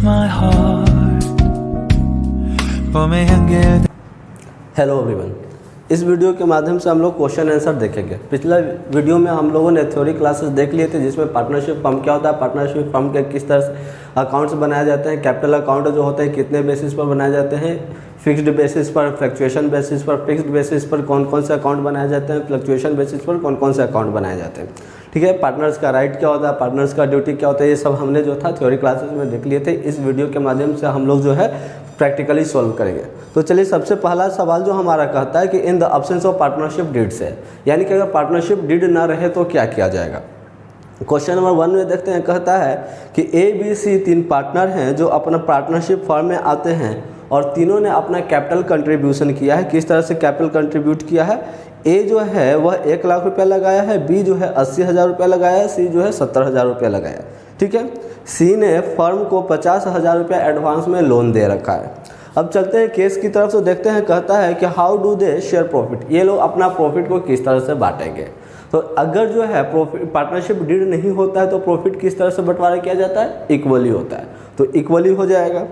my heart. 봄의 향기를 hello everyone, इस video के माध्यम से हम लोग क्वेश्चन आंसर देखेंगे। पिछला वीडियो में हम लोगों ने थ्योरी क्लासेस देख लिए थे, जिसमें पार्टनरशिप फर्म क्या होता है, पार्टनरशिप फर्म के किस तरह से अकाउंट्स बनाए जाते हैं, कैपिटल अकाउंट जो होते हैं कितने बेसिस पर बनाए जाते हैं, फिक्स्ड बेसिस पर, फ्लक्चुएशन बेसिस पर, फिक्स्ड बेसिस पर कौन कौन से अकाउंट बनाए जाते हैं, फ्लक्चुएशन बेसिस पर कौन कौन से अकाउंट बनाए जाते हैं। ठीक है, पार्टनर्स का राइट क्या होता है, पार्टनर्स का ड्यूटी क्या होता है, ये सब हमने जो था थ्योरी क्लासेस में देख लिए थे। इस वीडियो के माध्यम से हम लोग जो है प्रैक्टिकली सॉल्व करेंगे। तो चलिए, सबसे पहला सवाल जो हमारा कहता है कि in the absence of partnership deeds है, यानी कि अगर पार्टनरशिप डीड ना रहे तो क्या किया जाएगा। क्वेश्चन नंबर 1 में देखते हैं, कहता है कि ABC 3 पार्टनर हैं जो अपना पार्टनरशिप फर्म में आते हैं और तीनों ने अपना कैपिटल कंट्रीब्यूशन किया है। किस तरह से कैपिटल कंट्रीब्यूट किया है, A जो है वह 1 लाख रुपया लगाया है, B जो है 80,000 रुपया लगाया है, C जो है 70,000 रुपया लगाया है। ठीक है, C ने फर्म को 50,000 रुपया एडवांस में लोन दे रखा है। अब चलते हैं केस की तरफ से, देखते हैं कहता है कि how do they share profit, ये लोग अपना प्रॉफिट को किस तरह से बांटेंगे। तो अगर जो है प्रॉफिट पार्टनरशिप डीड नहीं होता है तो प्रॉफिट किस तरह से बंटवारा किया जाता है, इक्वली होता है, तो इक्वली हो जाएगा।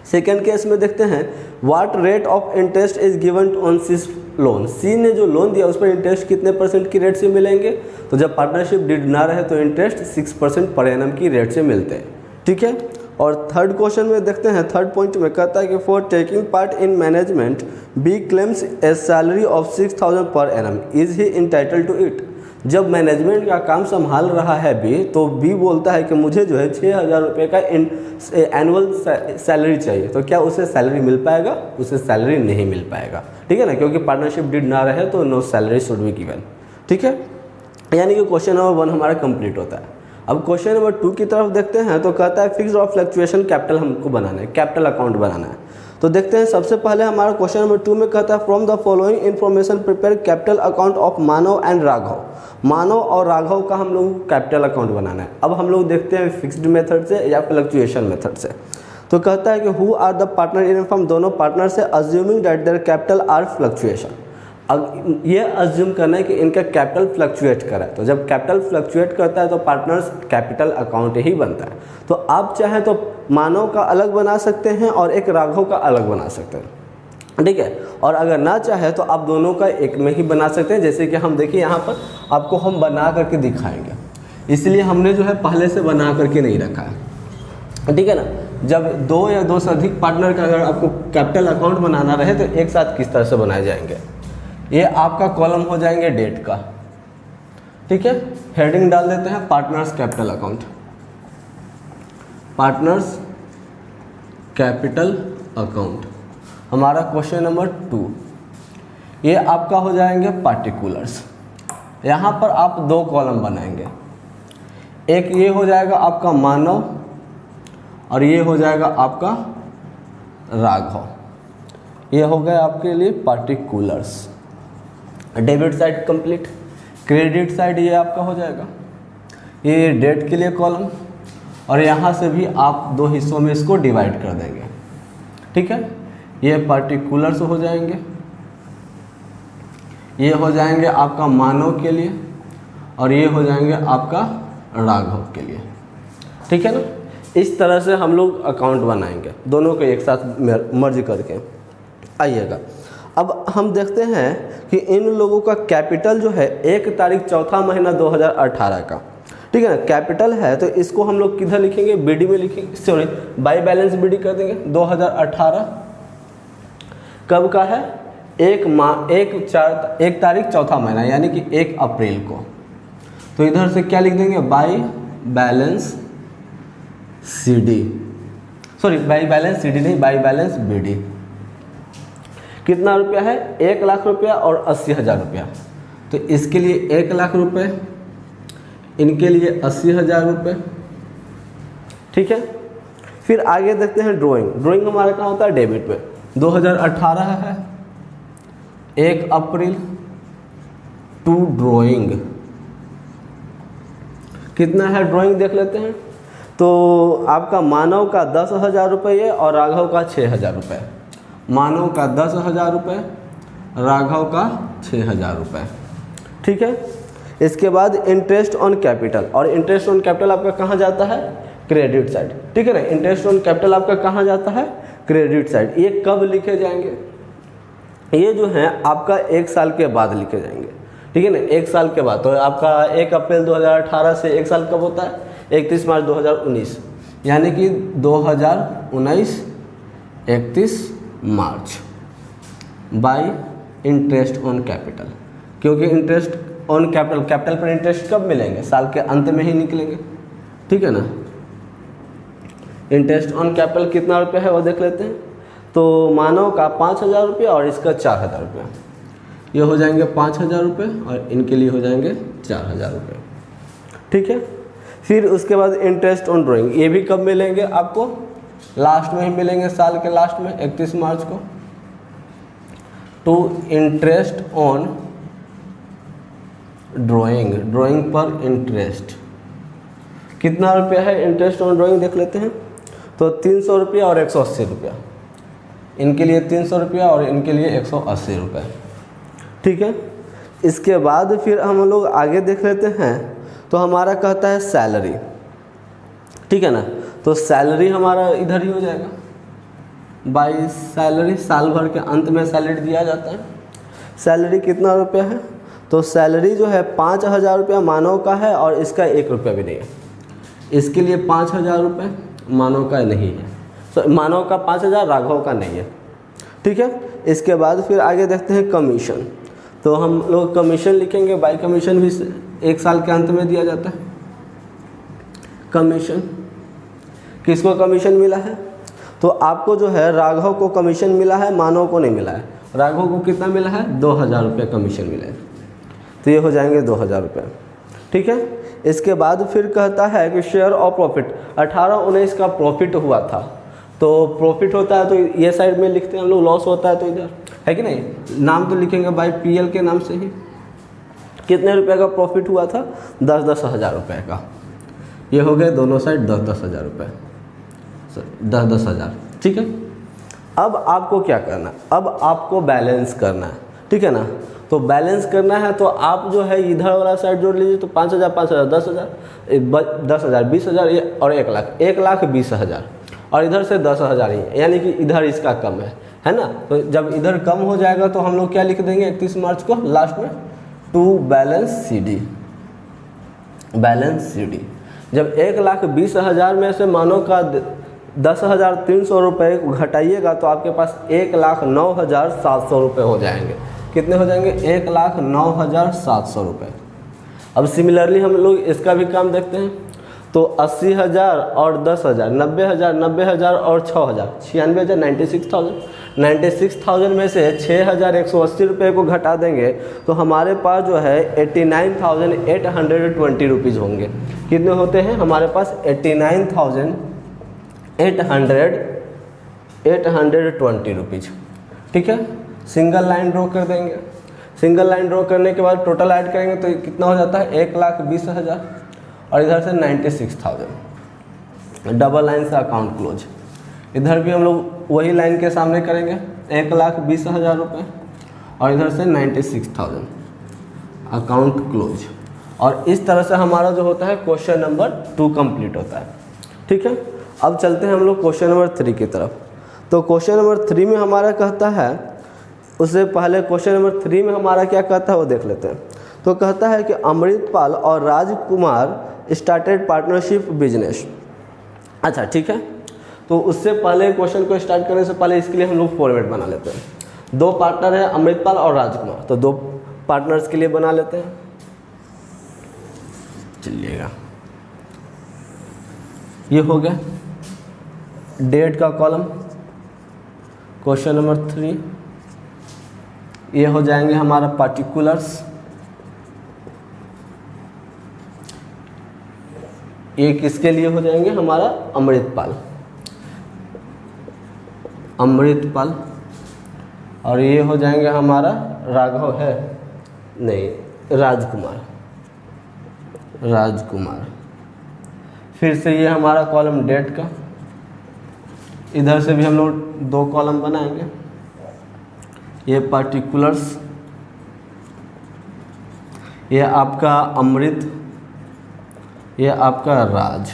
सेकेंड केस में देखते हैं, what rate of interest is given on this loan, C ने जो लोन दिया उस पर इंटरेस्ट कितने % की रेट से मिलेंगे। तो जब पार्टनरशिप डीड ना रहे तो इंटरेस्ट 6% पर एनम की रेट से मिलते हैं। ठीक है, और थर्ड क्वेश्चन में देखते हैं, थर्ड पॉइंट में कहता है कि for taking part in management he claims a salary of 6,000 per annum, is he entitled to it. जब मैनेजमेंट का काम संभाल रहा है बी, तो बी बोलता है कि मुझे जो है 6,000 रुपये का एनुअल सैलरी चाहिए, तो क्या उसे सैलरी मिल पाएगा, उसे सैलरी नहीं मिल पाएगा। ठीक है ना, क्योंकि पार्टनरशिप डीड ना रहे तो no salary should be given. ठीक है, यानी कि क्वेश्चन नंबर 1 हमारा कंप्लीट होता है। अब क्वेश्चन नंबर 2 की तरफ देखते हैं, तो कहता है फिक्स्ड और फ्लक्चुएशन कैपिटल हमको बनाना है, कैपिटल अकाउंट बनाना है। तो देखते हैं, सबसे पहले हमारा क्वेश्चन नंबर 2 में कहता है from the following information prepare capital account of Manav and Raghav. मानव और राघव का हम लोग कैपिटल अकाउंट बनाना है। अब हम लोग देखते हैं फिक्स्ड मेथड से या फ्लक्चुएशन मेथड से। तो कहता है कि who are the partner in firm, दोनों पार्टनर से assuming that their capital are fluctuation. अब ये अज्यूम करना है कि इनका कैपिटल फ्लक्चुएट करा है, तो जब कैपिटल फ्लक्चुएट करता है तो पार्टनर्स कैपिटल अकाउंट ही बनता है। तो आप चाहें तो मानव का अलग बना सकते हैं और एक राघव का अलग बना सकते हैं। ठीक है, और अगर ना चाहे तो आप दोनों का एक में ही बना सकते हैं। जैसे कि हम देखिए यहाँ पर आपको हम बना करके दिखाएंगे, इसलिए हमने जो है पहले से बना करके नहीं रखा है। ठीक है ना, जब 2 या 2 से अधिक पार्टनर का अगर आपको कैपिटल अकाउंट बनाना रहे तो एक साथ किस तरह से बनाए जाएंगे। ये आपका कॉलम हो जाएंगे डेट का। ठीक है, हेडिंग डाल देते हैं partners capital account, partners capital account हमारा क्वेश्चन नंबर 2। ये आपका हो जाएंगे पार्टिकुलर्स। यहाँ पर आप 2 कॉलम बनाएंगे, एक ये हो जाएगा आपका मानव और ये हो जाएगा आपका राघव। ये हो गए आपके लिए particulars. Debit side complete. Credit side ये आपका हो जाएगा, ये डेट के लिए कॉलम, और यहाँ से भी आप 2 हिस्सों में इसको डिवाइड कर देंगे। ठीक है, ये पार्टिकुलर्स हो जाएंगे, ये हो जाएंगे आपका मानव के लिए और ये हो जाएंगे आपका राघव के लिए। ठीक है ना, इस तरह से हम लोग अकाउंट बनाएंगे, दोनों को एक साथ मर्ज करके। आइएगा, अब हम देखते हैं कि इन लोगों का कैपिटल जो है 1 तारीख 4था महीना 2018 का। ठीक है ना, कैपिटल है तो इसको हम लोग किधर लिखेंगे, बीडी में लिखेंगे, सॉरी बाई बैलेंस बीडी कर देंगे। 2018 कब का है, 1 तारीख 4था महीना, यानी कि 1 अप्रैल को। तो इधर से क्या लिख देंगे, by balance CD, sorry by balance CD नहीं, बाई बैलेंस बीडी। कितना रुपया है, 1 लाख रुपया और 80,000 रुपया। तो इसके लिए 1 लाख रुपये, इनके लिए 80,000 रुपये। ठीक है, फिर आगे देखते हैं ड्राइंग। ड्राइंग हमारा कहाँ होता है, डेबिट में। 2018 है, 1 अप्रैल टू ड्राइंग। कितना है ड्राइंग देख लेते हैं। तो आपका मानव का 10,000 रुपये और राघव का 6,000 रुपये। मानव का 10,000 रुपये, राघव का 6,000 रुपये। ठीक है, इसके बाद इंटरेस्ट ऑन कैपिटल, और इंटरेस्ट ऑन कैपिटल आपका कहाँ जाता है, क्रेडिट साइड, ठीक है ना। इंटरेस्ट ऑन कैपिटल आपका कहाँ जाता है, क्रेडिट साइड। ये कब लिखे जाएंगे, ये जो है आपका 1 साल के बाद लिखे जाएंगे, ठीक है ना, 1 साल के बाद। तो आपका 1 अप्रैल 2018 से 1 साल कब होता है, 31 मार्च 2019, यानी कि 2019 31 मार्च बाय इंटरेस्ट ऑन कैपिटल। क्योंकि इंटरेस्ट ऑन कैपिटल, कैपिटल पर इंटरेस्ट कब मिलेंगे, साल के अंत में ही निकलेंगे, ठीक है ना। इंटरेस्ट ऑन कैपिटल कितना रुपया है वो देख लेते हैं। तो मानव का 5,000 रुपया और इसका 4,000 रुपया, ये हो जाएंगे 5,000 रुपये और इनके लिए हो जाएंगे 4,000 रुपये, ठीक है। फिर उसके बाद इंटरेस्ट ऑन ड्राइंग, ये भी कब मिलेंगे आपको, लास्ट में ही मिलेंगे, साल के लास्ट में 31 मार्च को। To interest on drawing, drawing पर इंटरेस्ट कितना रुपया है, इंटरेस्ट ऑन ड्राइंग देख लेते हैं। तो 300 रुपया और 180 रुपया, इनके लिए 300 रुपया और इनके लिए 180 रुपये, ठीक है। इसके बाद फिर हम लोग आगे देख लेते हैं। तो हमारा कहता है सैलरी, ठीक है ना। तो सैलरी हमारा इधर ही हो जाएगा, बाय सैलरी, साल भर के अंत में सैलरी दिया जाता है। सैलरी कितना रुपया है, तो सैलरी जो है 5,000 रुपया मानव का है और इसका 1 रुपया भी नहीं है। इसके लिए 5,000 रुपये मानव का नहीं है, तो मानव का 5,000, राघव का नहीं है, ठीक है। इसके बाद फिर आगे देखते हैं कमीशन। तो हम लोग कमीशन लिखेंगे, बाय कमीशन भी 1 साल के अंत में दिया जाता है। कमीशन किसको कमीशन मिला है, तो आपको जो है राघव को कमीशन मिला है, मानव को नहीं मिला है। राघव को कितना मिला है, 2,000 रुपये कमीशन मिला है, तो ये हो जाएंगे 2,000 रुपये, ठीक है। इसके बाद फिर कहता है कि शेयर ऑफ प्रॉफिट, 18-19 का प्रॉफिट हुआ था। तो प्रॉफिट होता है तो ये साइड में लिखते हैं हम लोग, लॉस होता है तो इधर, है कि नहीं, नाम तो लिखेंगे बाय पीएल के नाम से ही। कितने रुपए का प्रॉफिट हुआ था, 10-10 हज़ार रुपये का। ये हो गए दोनों साइड 10-10 हज़ार रुपये, 10-10 हज़ार, ठीक है। अब आपको क्या करना है, अब आपको बैलेंस करना है, ठीक है ना। तो बैलेंस करना है तो आप जो है इधर वाला साइड जोड़ लीजिए। तो 5,000 5,000 10,000 10,000 20,000 और 1 लाख 1,20,000 और इधर से 10,000 ही, यानी कि इधर इसका कम है ना। तो जब इधर कम हो जाएगा तो हम लोग क्या लिख देंगे 31 मार्च को लास्ट में, to balance CD, balance CD। जब 1,20,000 में से मानो का 10,300 रुपये घटाइएगा तो आपके पास 1,09,700 रुपये हो जाएंगे। कितने हो जाएंगे, 1,09,700 रुपये। अब सिमिलरली हम लोग इसका भी काम देखते हैं। तो 80,000 और 10,000 90,000 90,000 और 6,000 96,000 96,000 में से 6,180 रुपये को घटा देंगे तो हमारे पास जो है 89,820 रुपीज़ होंगे। कितने होते हैं हमारे पास, 89,820 रुपीज़, ठीक है। सिंगल लाइन ड्रॉ कर देंगे। सिंगल लाइन ड्रॉ करने के बाद टोटल ऐड करेंगे तो कितना हो जाता है, 1,20,000 और इधर से 96,000। डबल लाइन से अकाउंट क्लोज। इधर भी हम लोग वही लाइन के सामने करेंगे, 1,20,000 रुपये और इधर से 96,000, अकाउंट क्लोज। और इस तरह से हमारा जो होता है क्वेश्चन नंबर 2 कंप्लीट होता है, ठीक है। अब चलते हैं हम लोग क्वेश्चन नंबर 3 की तरफ। तो क्वेश्चन नंबर 3 में हमारा कहता है, उससे पहले क्वेश्चन नंबर 3 में हमारा क्या कहता है वो देख लेते हैं। तो कहता है कि अमृतपाल और राजकुमार स्टार्टेड पार्टनरशिप बिजनेस। अच्छा ठीक है, तो उससे पहले क्वेश्चन को स्टार्ट करने से पहले इसके लिए हम लोग फॉर्मेट बना लेते हैं। 2 पार्टनर हैं अमृतपाल और राजकुमार, तो 2 पार्टनर्स के लिए बना लेते हैं। चलिएगा, ये हो गया डेट का कॉलम क्वेश्चन नंबर 3। ये हो जाएंगे हमारा पार्टिकुलर्स, ये किसके लिए हो जाएंगे हमारा अमृतपाल, अमृतपाल। और ये हो जाएंगे हमारा राघव है नहीं, राजकुमार, राजकुमार। फिर से ये हमारा कॉलम डेट का, इधर से भी हम लोग 2 कॉलम बनाएंगे। ये पार्टिकुलर्स, ये आपका अमृत, ये आपका राज।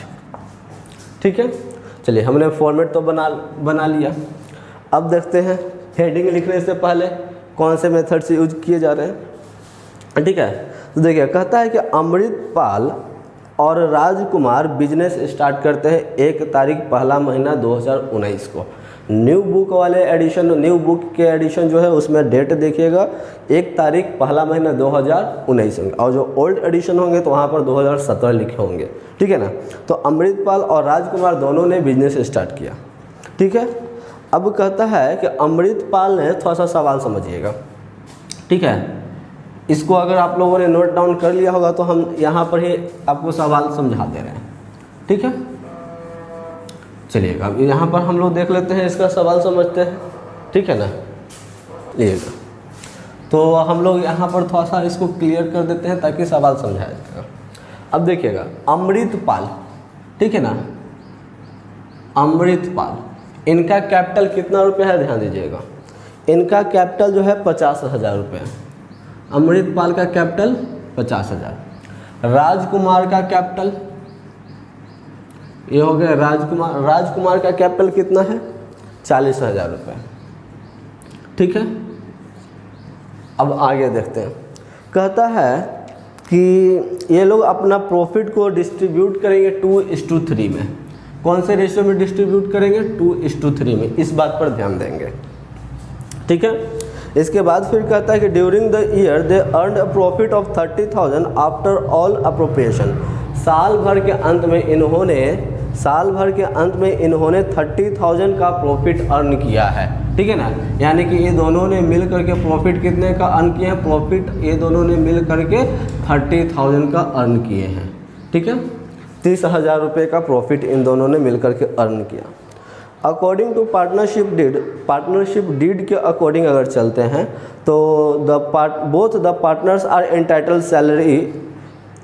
ठीक है, चलिए हमने फॉर्मेट तो बना लिया। अब देखते हैं हेडिंग लिखने से पहले कौन से मेथड से यूज किए जा रहे हैं। ठीक है, तो देखिए कहता है कि अमृतपाल और राजकुमार बिजनेस स्टार्ट करते हैं 1 तारीख पहला महीना 2019 को। न्यू बुक वाले एडिशन, न्यू बुक के एडिशन जो है उसमें डेट देखिएगा 1 तारीख पहला महीना 2019 होंगे, और जो ओल्ड एडिशन होंगे तो वहाँ पर 2017 लिखे होंगे। ठीक है ना, तो अमृतपाल और राजकुमार दोनों ने बिजनेस स्टार्ट किया। ठीक है, अब कहता है कि अमृतपाल ने, थोड़ा सा सवाल समझिएगा। ठीक है, इसको अगर आप लोगों ने नोट डाउन कर लिया होगा तो हम यहाँ पर ही आपको सवाल समझा दे रहे हैं। ठीक है, चलिएगा अब यहाँ पर हम लोग देख लेते हैं, इसका सवाल समझते हैं। ठीक है ना, लीजिएगा तो हम लोग यहाँ पर थोड़ा सा इसको क्लियर कर देते हैं ताकि सवाल समझाया जाएगा। अब देखिएगा अमृतपाल, ठीक है ना, अमृतपाल, इनका कैपिटल कितना रुपया है, ध्यान दीजिएगा। इनका कैपिटल जो है 50,000 रुपये। अमृतपाल का कैपिटल 50,000। राजकुमार का कैपिटल, ये हो गया राजकुमार, राजकुमार का कैपिटल कितना है, 40,000 रुपये। ठीक है, अब आगे देखते हैं। कहता है कि ये लोग अपना प्रॉफिट को डिस्ट्रीब्यूट करेंगे 2:3 में। कौन से रेशियो में डिस्ट्रीब्यूट करेंगे, 2:3 में। इस बात पर ध्यान देंगे। ठीक है, इसके बाद फिर कहता है कि during the year they earn a profit of 30,000 after all appropriation. साल भर के अंत में इन्होंने 30,000 का प्रॉफिट अर्न किया है। ठीक है ना, यानी कि ये दोनों ने मिल करके प्रॉफिट कितने का अर्न किए हैं, प्रॉफिट ये दोनों ने मिल करके 30,000 का अर्न किए हैं। ठीक है, 30,000 रुपये का प्रॉफिट इन दोनों ने मिल करके अर्न किया। अकॉर्डिंग टू पार्टनरशिप डीड के अकॉर्डिंग अगर चलते हैं तो both the partners are entitled salary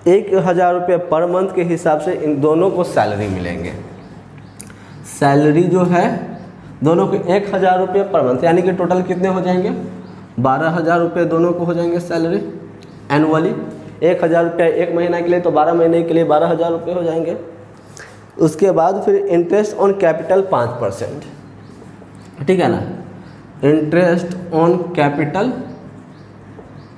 1,000 रुपये पर मंथ के हिसाब से इन दोनों को सैलरी मिलेंगे। सैलरी जो है दोनों को 1,000 रुपये पर मंथ, यानी कि टोटल कितने हो जाएंगे, 12,000 रुपये दोनों को हो जाएंगे सैलरी एनुअली। 1,000 रुपये एक महीना के लिए, तो 12 महीने के लिए 12,000 रुपये हो जाएंगे। उसके बाद फिर इंटरेस्ट ऑन कैपिटल 5%। ठीक है ना, इंटरेस्ट ऑन कैपिटल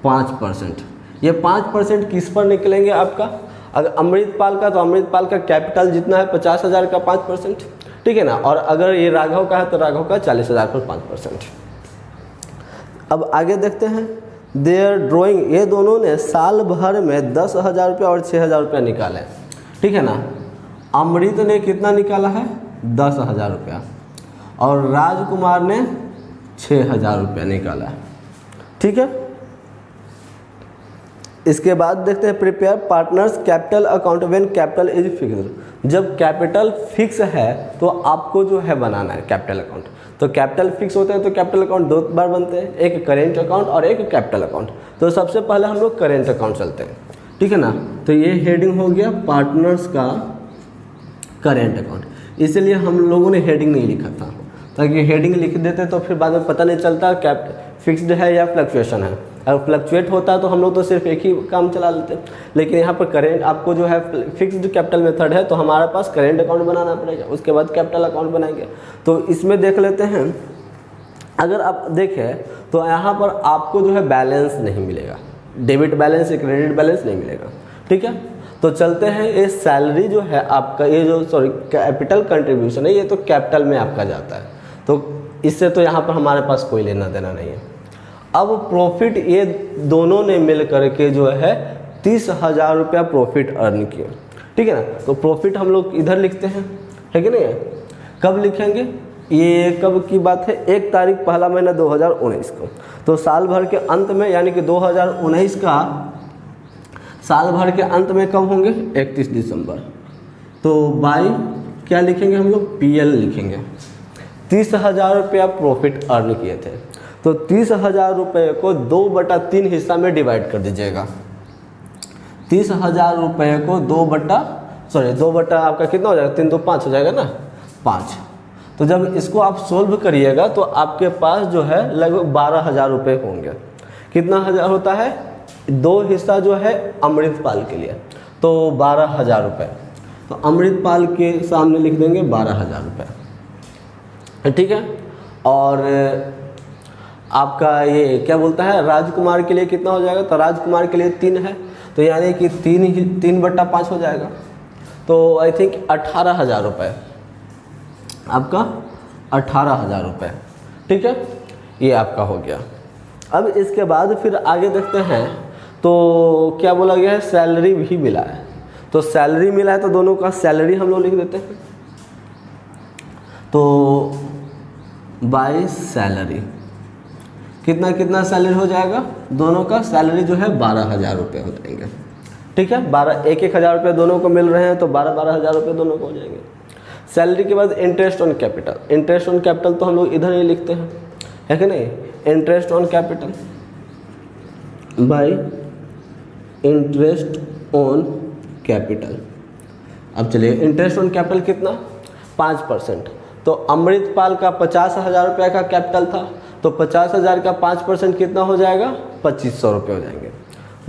5%। ये 5% किस पर निकलेंगे आपका, अगर अमृतपाल का, तो अमृतपाल का कैपिटल जितना है 50,000 का 5%। ठीक है ना, और अगर ये राघव का है तो राघव का 40,000 पर 5%। अब आगे देखते हैं देयर ड्राइंग, ये दोनों ने साल भर में 10,000 रुपये और 6,000 रुपये निकाले। ठीक है ना, अमृत ने कितना निकाला है, 10,000 रुपया, और राजकुमार ने 6,000 रुपया निकाला है। ठीक है, इसके बाद देखते हैं prepare partners capital account when capital is fixed. जब कैपिटल फिक्स है तो आपको जो है बनाना है कैपिटल अकाउंट। तो कैपिटल फिक्स होते हैं तो कैपिटल अकाउंट 2 बार बनते हैं, एक करेंट अकाउंट और एक कैपिटल अकाउंट। तो सबसे पहले हम लोग करेंट अकाउंट चलते हैं। ठीक है ना, तो ये हेडिंग हो गया पार्टनर्स का करेंट अकाउंट, इसलिए हम लोगों ने हेडिंग नहीं लिखा था, ताकि हेडिंग लिख देते तो फिर बाद में पता नहीं चलता फिक्स्ड है या फ्लक्चुएशन है। अगर फ्लक्चुएट होता तो हम लोग तो सिर्फ एक ही काम चला लेते, लेकिन यहाँ पर करेंट आपको जो है फिक्स्ड कैपिटल मेथड है, तो हमारे पास करेंट अकाउंट बनाना पड़ेगा, उसके बाद कैपिटल अकाउंट बनाएंगे। तो इसमें देख लेते हैं, अगर आप देखें तो यहाँ पर आपको जो है बैलेंस नहीं मिलेगा, डेबिट बैलेंस या क्रेडिट बैलेंस नहीं मिलेगा। ठीक है, तो चलते हैं, ये सैलरी जो है आपका, ये जो कैपिटल कंट्रीब्यूशन है, ये तो कैपिटल में आपका जाता है, तो इससे तो यहाँ पर हमारे पास कोई लेना देना नहीं है। अब प्रॉफिट ये दोनों ने मिल करके जो है 30,000 रुपया प्रॉफिट अर्न किया। ठीक है ना, तो प्रॉफिट हम लोग इधर लिखते हैं, है कि नहीं, कब लिखेंगे, ये कब की बात है, 1 तारीख पहला महीना 2019 को। तो साल भर के अंत में, यानी कि 2019 का साल भर के अंत में कब होंगे, 31 दिसंबर। तो बाई क्या लिखेंगे हम लोग, PL लिखेंगे। 30,000 रुपया प्रॉफिट अर्न किए थे, तो 30,000 रुपये को 2/3 हिस्सा में डिवाइड कर दीजिएगा। 30,000 रुपये को 2 आपका कितना हो जाएगा, 3 तो 5 हो जाएगा ना, 5। तो जब इसको आप सोल्व करिएगा तो आपके पास जो है लगभग 12,000 रुपये होंगे। कितना हज़ार होता है, 2 हिस्सा जो है अमृतपाल के लिए, तो 12,000 रुपये। तो अमृतपाल के सामने लिख देंगे 12,000 रुपये, ठीक है। और आपका ये क्या बोलता है, राजकुमार के लिए कितना हो जाएगा, तो राजकुमार के लिए 3 है, तो यानी कि 3/5 हो जाएगा, तो आई थिंक 18,000 रुपये, आपका 18,000 रुपये, ठीक है। ये आपका हो गया। अब इसके बाद फिर आगे देखते हैं, तो क्या बोला गया है, सैलरी भी मिला है, तो सैलरी मिला है तो दोनों का सैलरी हम लोग लिख देते हैं, तो बाय सैलरी कितना कितना सैलरी हो जाएगा, दोनों का सैलरी जो है 12,000 रुपये हो जाएंगे, ठीक है। 1,000 रुपये दोनों को मिल रहे हैं, तो 12,000 रुपये दोनों को हो जाएंगे। सैलरी के बाद interest on capital, interest on capital तो हम लोग इधर ही लिखते हैं, है कि नहीं, interest on capital by interest on capital. अब चलिए इंटरेस्ट ऑन कैपिटल कितना, 5%, तो अमृतपाल का 50,000 रुपये का कैपिटल था, तो 50,000 का 5% कितना हो जाएगा, 2,500 रुपये हो जाएंगे,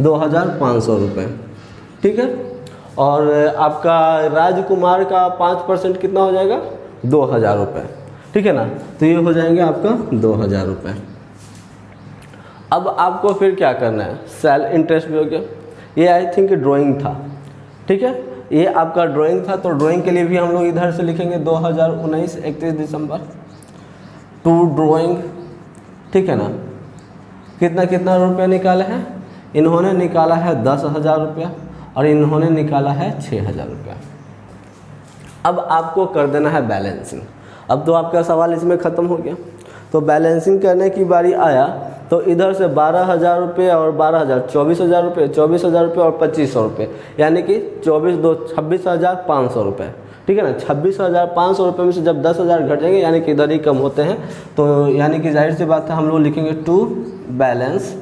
2,500 रुपये, ठीक है। और आपका राजकुमार का 5% कितना हो जाएगा, 2,000 रुपये, ठीक है ना, तो ये हो जाएंगे आपका 2,000 रुपये। अब आपको फिर क्या करना है, सेल इंटरेस्ट भी हो गया, ये आई थिंक ड्राइंग था, ठीक है, ये आपका ड्राइंग था, तो ड्राइंग के लिए भी हम लोग इधर से लिखेंगे 2019 31 दिसंबर टू ड्राइंग, ठीक है ना। कितना कितना रुपया निकाला है, इन्होंने निकाला है 10,000 रुपया और इन्होंने निकाला है 6,000 रुपया। अब आपको कर देना है बैलेंसिंग। अब तो आपका सवाल इसमें ख़त्म हो गया, तो बैलेंसिंग करने की बारी आया, तो इधर से 12,000 रुपये और 12,000 24,000 रुपये, 24,000 रुपये और 2,500 रुपये, यानी कि 26,500 रुपये, ठीक है ना। 26,500 रुपये में से जब 10,000 घट जाएंगे, यानी कि इधर ही कम होते हैं, तो यानी कि जाहिर सी बात है हम लोग लिखेंगे टू बैलेंस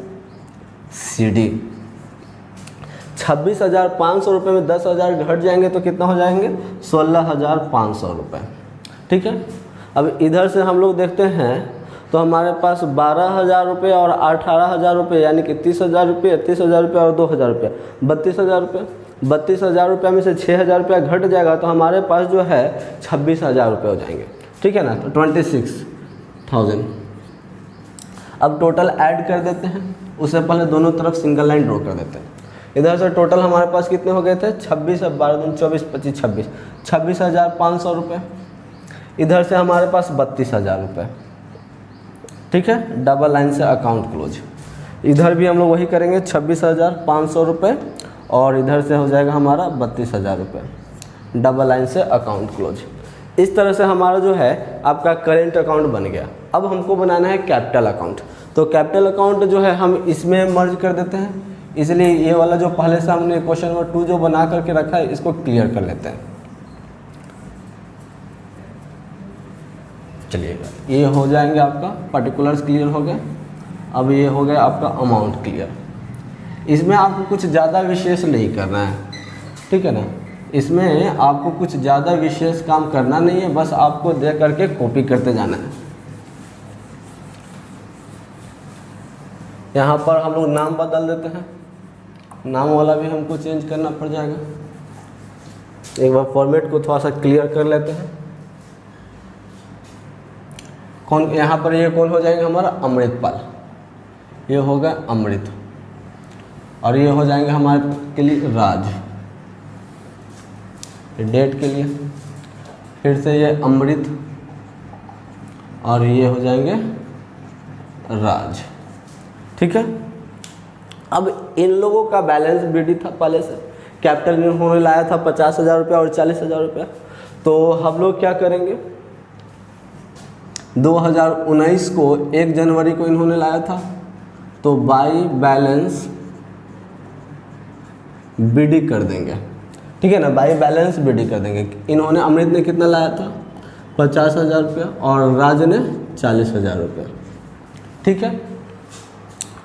CD। 26,500 रुपये में 10,000 घट जाएंगे तो कितना हो जाएंगे, 16,500 रुपये, ठीक है। अब इधर से हम लोग देखते हैं, तो हमारे पास 12,000 रुपये और 18,000 रुपये, यानी कि 30,000 रुपये, 30,000 रुपये और 2,000 रुपये, 32,000 रुपये। 32,000 रुपये में से 6,000 रुपया घट जाएगा, तो हमारे पास जो है 26,000 रुपये हो जाएंगे, ठीक है ना, तो 26,000। अब टोटल ऐड कर देते हैं, उससे पहले दोनों तरफ सिंगल लाइन ड्रॉ कर देते हैं। इधर से टोटल हमारे पास कितने हो गए थे, 26 और 12 दूनी 24 25 26, 26,500 रुपये। इधर से हमारे पास 32,000 रुपये, ठीक है, डबल लाइन से अकाउंट क्लोज। इधर भी हम लोग वही करेंगे, 26,500 रुपये और इधर से हो जाएगा हमारा 32,000 रुपये, डबल लाइन से अकाउंट क्लोज। इस तरह से हमारा जो है आपका करेंट अकाउंट बन गया। अब हमको बनाना है कैपिटल अकाउंट, तो कैपिटल अकाउंट जो है हम इसमें मर्ज कर देते हैं, इसलिए ये वाला जो पहले से हमने क्वेश्चन नंबर 2 जो बना करके रखा है, इसको क्लियर कर लेते हैं। चलिएगा, ये हो जाएंगे आपका पर्टिकुलर्स क्लियर हो गया। अब ये हो गया आपका अमाउंट क्लियर। इसमें आपको कुछ ज़्यादा विशेष नहीं करना है, ठीक है ना, इसमें आपको कुछ ज़्यादा विशेष काम करना नहीं है, बस आपको दे करके कॉपी करते जाना है। यहाँ पर हम लोग नाम बदल देते हैं, नाम वाला भी हमको चेंज करना पड़ जाएगा। एक बार फॉर्मेट को थोड़ा सा क्लियर कर लेते हैं। कौन, यहाँ पर ये कौन हो जाएंगे हमारा, अमृतपाल, ये होगा अमृत, और ये हो जाएंगे हमारे के लिए राज, डेट के लिए फिर से ये अमृत और ये हो जाएंगे राज, ठीक है। अब इन लोगों का बैलेंस BD था पहले से, कैपिटल इन्होंने लाया था 50,000 रुपया और 40,000 रुपया, तो हम लोग क्या करेंगे, 2019 को 1 जनवरी को इन्होंने लाया था, तो बाई बैलेंस BD कर देंगे, ठीक है ना, बाई बैलेंस BD कर देंगे। इन्होंने, अमृत ने कितना लाया था, 50,000 रुपया और राज ने 40,000 रुपया, ठीक है।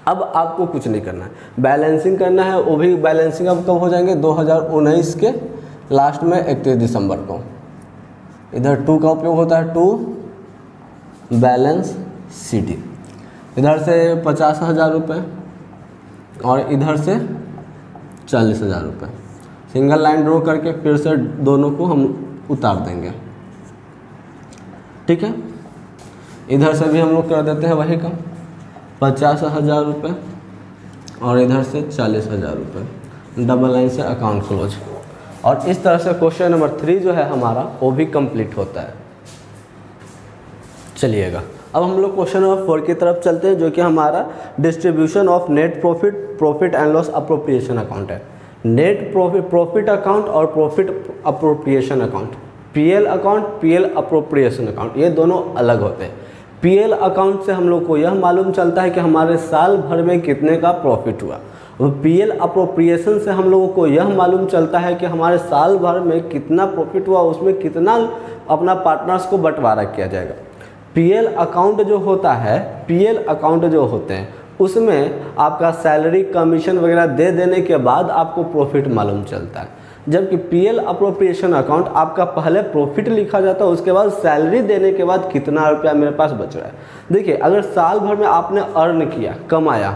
अब आपको कुछ नहीं करना है, बैलेंसिंग करना है, वो भी बैलेंसिंग अब कब हो जाएंगे, 2019 के लास्ट में 31 दिसंबर को। इधर 2 का उपयोग होता है, टू बैलेंस CD। इधर से 50,000 रुपये और इधर से 40,000 रुपये, सिंगल लाइन ड्रॉ करके फिर से दोनों को हम उतार देंगे। ठीक है, इधर से भी हम लोग कर देते हैं वही काम, 50,000 रुपये और इधर से 40,000 रुपये, डबल लाइन से अकाउंट क्लोज। और इस तरह से क्वेश्चन नंबर 3 जो है हमारा वो भी कंप्लीट होता है। चलिएगा अब हम लोग क्वेश्चन नंबर 4 की तरफ चलते हैं, जो कि हमारा distribution of net profit, profit and loss appropriation account है। नेट प्रॉफिट अकाउंट और profit appropriation account, PL account, PL appropriation account, ये दोनों अलग होते हैं। पीएल अकाउंट से हम लोग को यह मालूम चलता है कि हमारे साल भर में कितने का प्रॉफिट हुआ। पीएल अप्रोप्रिएशन से हम लोगों को यह मालूम चलता है कि हमारे साल भर में कितना प्रॉफिट हुआ, उसमें कितना अपना पार्टनर्स को बंटवारा किया जाएगा। पीएल अकाउंट जो होता है, पीएल अकाउंट जो होते हैं उसमें आपका सैलरी कमीशन वगैरह दे देने के बाद आपको प्रॉफिट मालूम चलता है, जबकि पीएल अप्रोप्रिएशन अकाउंट आपका पहले प्रॉफिट लिखा जाता है, उसके बाद सैलरी देने के बाद कितना रुपया मेरे पास बच रहा है। देखिए अगर साल भर में आपने अर्न किया, कमाया,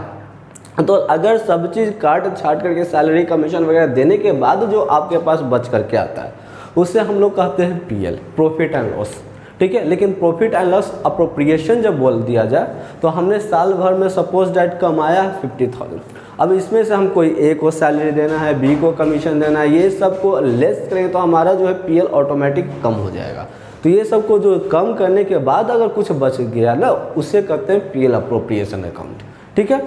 तो अगर सब चीज़ काट छाट करके सैलरी कमीशन वगैरह देने के बाद जो आपके पास बच करके आता है उससे हम लोग कहते हैं पीएल, प्रॉफिट एंड लॉस। ठीक है, लेकिन प्रॉफिट एंड लॉस अप्रोप्रिएशन जब बोल दिया जाए तो हमने साल भर में सपोज डेट कमाया 50,000, अब इसमें से हमको ए को सैलरी देना है, बी को कमीशन देना है, ये सब को लेस करेंगे तो हमारा जो है पीएल ऑटोमेटिक कम हो जाएगा। तो ये सब को जो कम करने के बाद अगर कुछ बच गया ना, उससे कहते हैं पीएल अप्रोप्रिएशन अकाउंट। ठीक है,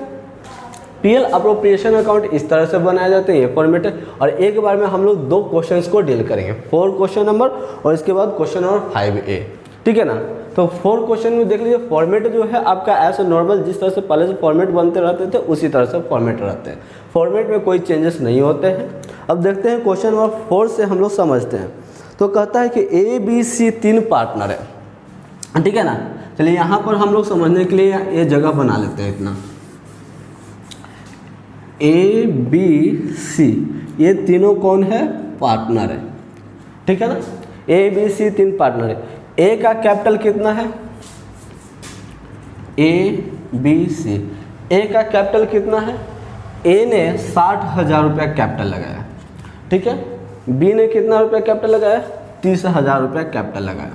पीएल अप्रोप्रिएशन अकाउंट इस तरह से बनाए जाते हैं, ये फॉर्मेट है। और एक बार में हम लोग 2 क्वेश्चंस को डील करेंगे, 4 क्वेश्चन नंबर और इसके बाद क्वेश्चन नंबर 5A। ठीक है ना, तो 4 क्वेश्चन में देख लीजिए फॉर्मेट जो है आपका ऐसे नॉर्मल जिस तरह से पहले से फॉर्मेट बनते रहते थे उसी तरह से फॉर्मेट रहते हैं, फॉर्मेट में कोई चेंजेस नहीं होते हैं। अब देखते हैं क्वेश्चन नंबर 4 से हम लोग समझते हैं। तो कहता है कि ABC 3 पार्टनर है। ठीक है ना, चलिए यहाँ पर हम लोग समझने के लिए ये जगह बना लेते हैं इतना, ABC ये तीनों कौन है, पार्टनर है। ठीक है ना, ABC 3 पार्टनर है। ए का कैपिटल कितना है, ABC, ए का कैपिटल कितना है, ए ने 60,000 रुपया कैपिटल लगाया। ठीक है, बी ने कितना रुपया कैपिटल लगाया, 30,000 रुपया कैपिटल लगाया।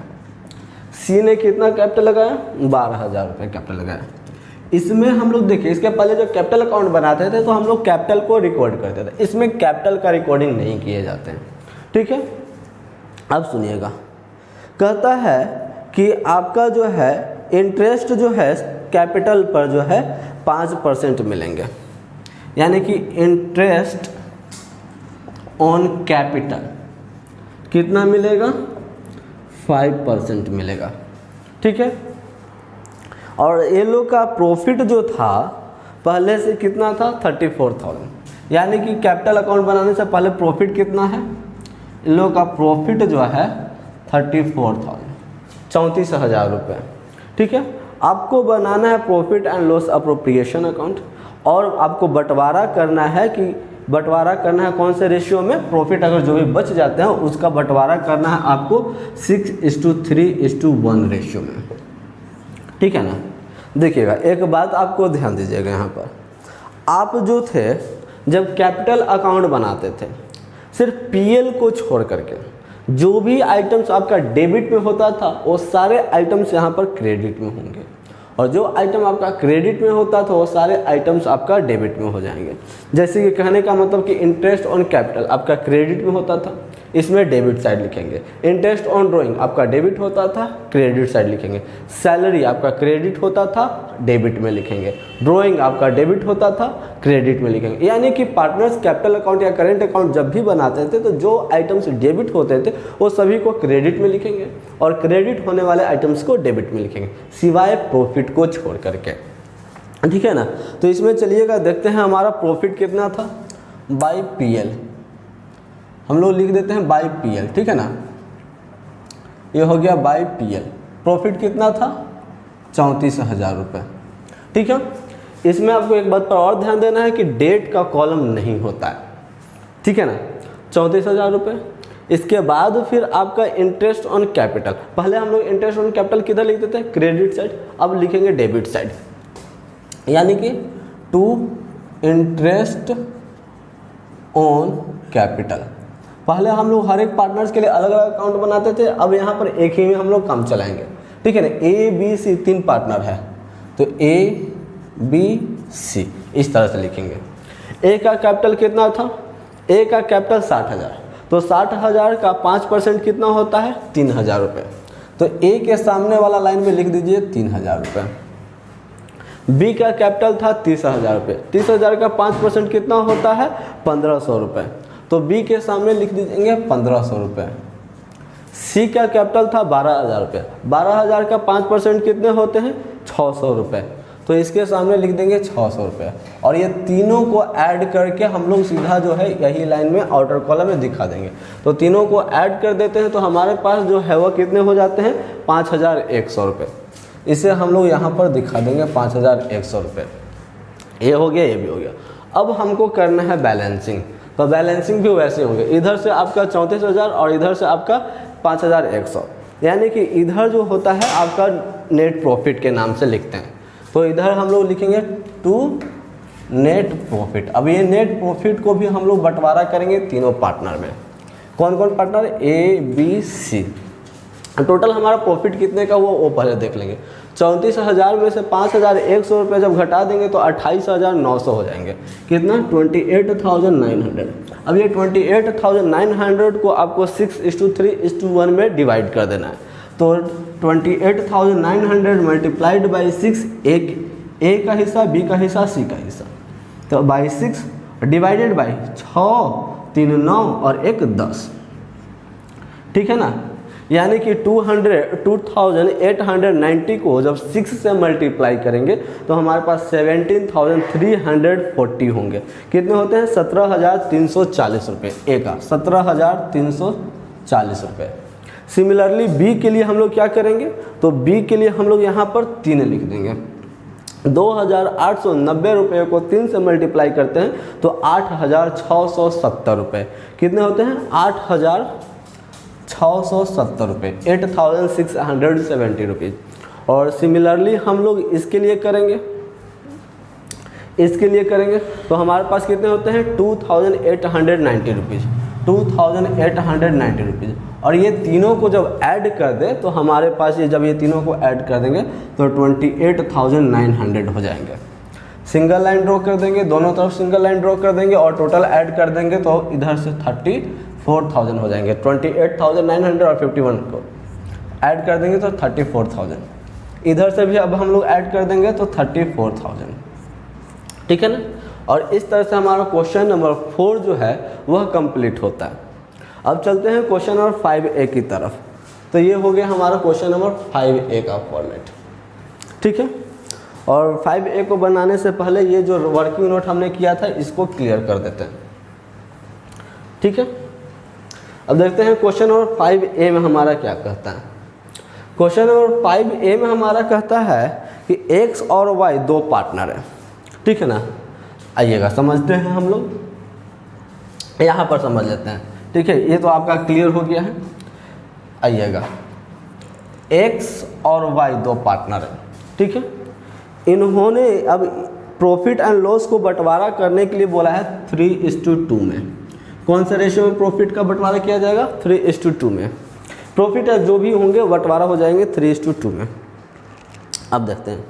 सी ने कितना कैपिटल लगाया, 12,000 रुपया कैपिटल लगाया। इसमें हम लोग देखिए इसके पहले जो कैपिटल अकाउंट बनाते थे तो हम लोग कैपिटल को रिकॉर्ड करते थे, इसमें कैपिटल का रिकॉर्डिंग नहीं किए जाते हैं। ठीक है, अब सुनिएगा, कहता है कि आपका जो है इंटरेस्ट जो है कैपिटल पर जो है 5% मिलेंगे, यानी कि इंटरेस्ट ऑन कैपिटल कितना मिलेगा, 5% मिलेगा। ठीक है, और ये लोग का प्रॉफिट जो था पहले से कितना था, 34,000, यानी कि कैपिटल अकाउंट बनाने से पहले प्रॉफिट कितना है, इन लोग का प्रॉफिट जो है 34,000, 34,000 रुपये। ठीक है, आपको बनाना है profit and loss appropriation account और आपको बंटवारा करना है कि बंटवारा करना है कौन से रेशियो में, प्रॉफिट अगर जो भी बच जाते हैं उसका बंटवारा करना है आपको 6:3:1 रेशियो में। ठीक है ना, देखिएगा एक बात आपको ध्यान दीजिएगा, यहाँ पर आप जो थे जब कैपिटल अकाउंट बनाते थे सिर्फ पीएल को छोड़ करके जो भी आइटम्स आपका डेबिट में होता था वो सारे आइटम्स यहाँ पर क्रेडिट में होंगे, और जो आइटम आपका क्रेडिट में होता था वो सारे आइटम्स आपका डेबिट में हो जाएंगे। जैसे कि कहने का मतलब कि इंटरेस्ट ऑन कैपिटल आपका क्रेडिट में होता था, इसमें डेबिट साइड लिखेंगे। इंटरेस्ट ऑन ड्राइंग आपका डेबिट होता था, क्रेडिट साइड लिखेंगे। सैलरी आपका क्रेडिट होता था, डेबिट में लिखेंगे। ड्राइंग आपका डेबिट होता था, क्रेडिट में लिखेंगे। यानी कि पार्टनर्स कैपिटल अकाउंट या करेंट अकाउंट जब भी बनाते थे तो जो आइटम्स डेबिट होते थे वो सभी को क्रेडिट में लिखेंगे और क्रेडिट होने वाले आइटम्स को डेबिट में लिखेंगे, सिवाय प्रॉफिट को छोड़ करके। ठीक है ना, तो इसमें चलिएगा देखते हैं हमारा प्रॉफिट कितना था, बाई पीएल हम लोग लिख देते हैं बाई पीएल। ठीक है ना, ये हो गया बाई पीएल। प्रॉफिट कितना था, 34,000 रुपये। ठीक है, इसमें आपको एक बात पर और ध्यान देना है कि डेट का कॉलम नहीं होता है। ठीक है ना, 34,000 रुपये। इसके बाद फिर आपका इंटरेस्ट ऑन कैपिटल, पहले हम लोग इंटरेस्ट ऑन कैपिटल किधर लिखते थे, क्रेडिट साइड, अब लिखेंगे डेबिट साइड, यानी कि टू इंटरेस्ट ऑन कैपिटल। पहले हम लोग हर एक पार्टनर्स के लिए अलग अलग अकाउंट बनाते थे, अब यहाँ पर एक ही में हम लोग काम चलाएंगे, ठीक है ना। ए बी सी 3 पार्टनर है, तो ए बी सी इस तरह से लिखेंगे। ए का कैपिटल कितना था, ए का कैपिटल 60,000, तो 60,000 का 5% कितना होता है 3,000 रुपये, तो ए के सामने वाला लाइन में लिख दीजिए 3,000 रुपये। बी का कैपिटल था 30,000 रुपये, 30,000 का 5% कितना होता है 1,500 रुपये, तो बी के सामने लिख दीजिएंगे 1,500 रुपये। सी का कैपिटल था 12,000 रुपये, 12,000 का 5% कितने होते हैं 600 रुपये, तो इसके सामने लिख देंगे 600 रुपये। और ये तीनों को ऐड करके हम लोग सीधा जो है यही लाइन में आउटर कॉलम में दिखा देंगे। तो तीनों को ऐड कर देते हैं तो हमारे पास जो है वो कितने हो जाते हैं 5,100 रुपये। इसे हम लोग यहाँ पर दिखा देंगे 5,100 रुपये। ये हो गया, ये भी हो गया। अब हमको करना है बैलेंसिंग, तो बैलेंसिंग भी वैसे होंगे, इधर से आपका 34,000 और इधर से आपका 5,100, यानी कि इधर जो होता है आपका नेट प्रॉफिट के नाम से लिखते हैं, तो इधर हम लोग लिखेंगे टू नेट प्रॉफिट। अब ये नेट प्रॉफिट को भी हम लोग बंटवारा करेंगे तीनों पार्टनर में। कौन कौन partner, A B C. Total हमारा प्रॉफिट कितने का वो पहले देख लेंगे। 34,000 में से 5,100 रुपये जब घटा देंगे तो 28,900 हो जाएंगे, कितना 28,900। अब ये 28,900 को आपको 6:3:1 में डिवाइड कर देना है, तो 28,900 मल्टीप्लाइड बाई 6, एक ए का हिस्सा, बी का हिस्सा, सी का हिस्सा, तो बाई 6 डिवाइडेड बाई 6, 3 9 और 1 10, ठीक है ना। यानी कि 2890 को जब 6 से मल्टीप्लाई करेंगे तो हमारे पास 17,340 होंगे। कितने होते हैं 17,340 रुपये ए का, 17,340 रुपये। सिमिलरली बी के लिए हम लोग क्या करेंगे, तो बी के लिए हम लोग यहाँ पर 3 लिख देंगे। 2,890 रुपये को 3 से मल्टीप्लाई करते हैं तो 8,670 रुपये। कितने होते हैं 8,670 रुपये, 8,670 रुपीज़। और सिमिलरली हम लोग इसके लिए करेंगे, तो हमारे पास कितने होते हैं 2,890 रुपीज़, 2,890 रुपीज़। और ये तीनों को जब ऐड कर दें तो हमारे पास ये जब ये तीनों को ऐड कर देंगे तो 28,900 हो जाएंगे। सिंगल लाइन ड्रॉ कर देंगे, दोनों तरफ सिंगल लाइन ड्रॉ कर देंगे और टोटल ऐड कर देंगे तो इधर से 34,000 हो जाएंगे। 28,900 और 51 को ऐड कर देंगे तो 34,000। इधर से भी अब हम लोग ऐड कर देंगे तो 34,000, ठीक है ना। और इस तरह से हमारा क्वेश्चन नंबर 4 जो है वह कंप्लीट होता है। अब चलते हैं क्वेश्चन नंबर 5A की तरफ। तो ये हो गया हमारा क्वेश्चन नंबर 5A का फॉर्मेट, ठीक है। और 5A को बनाने से पहले ये जो वर्किंग नोट हमने किया था इसको क्लियर कर देते हैं, ठीक है। अब देखते हैं क्वेश्चन नंबर 5A में हमारा क्या कहता है। क्वेश्चन नंबर 5A में हमारा कहता है कि x और y 2 पार्टनर है, ठीक है ना। आइएगा समझते हैं हम लोग, यहाँ पर समझ लेते हैं, ठीक है। ये तो आपका क्लियर हो गया है। आइएगा x और y 2 पार्टनर है, ठीक है। इन्होंने अब प्रॉफिट एंड लॉस को बंटवारा करने के लिए बोला है 3:2 में। कौन से रेशियो में प्रॉफिट का बंटवारा किया जाएगा 3:2 में। प्रॉफिट जो भी होंगे बंटवारा हो जाएंगे 3:2 में। अब देखते हैं,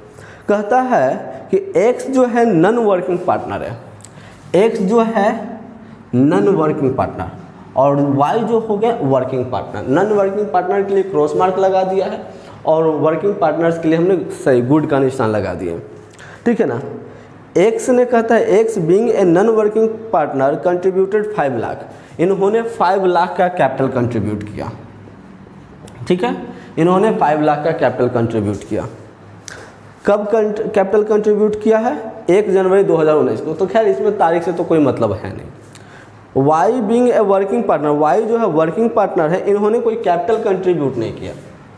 कहता है कि x जो है नॉन वर्किंग पार्टनर है, x जो है नॉन वर्किंग पार्टनर और y जो हो गया working partner. Non working partner के लिए क्रॉस मार्क लगा दिया है और वर्किंग पार्टनर्स के लिए हमने सही गुड का निशान लगा दिए, ठीक है ना। x ने कहता है x being a non working partner contributed 5 lakh. इन्होंने 5 लाख का कैपिटल कंट्रीब्यूट किया, ठीक है। इन्होंने 5 लाख का कैपिटल कंट्रीब्यूट किया। कब कैपिटल कंट्रीब्यूट किया है 1 जनवरी 2019 को। तो खैर इसमें तारीख से तो कोई मतलब है नहीं। y being a working partner, y जो है वर्किंग पार्टनर है, इन्होंने कोई कैपिटल कंट्रीब्यूट नहीं किया,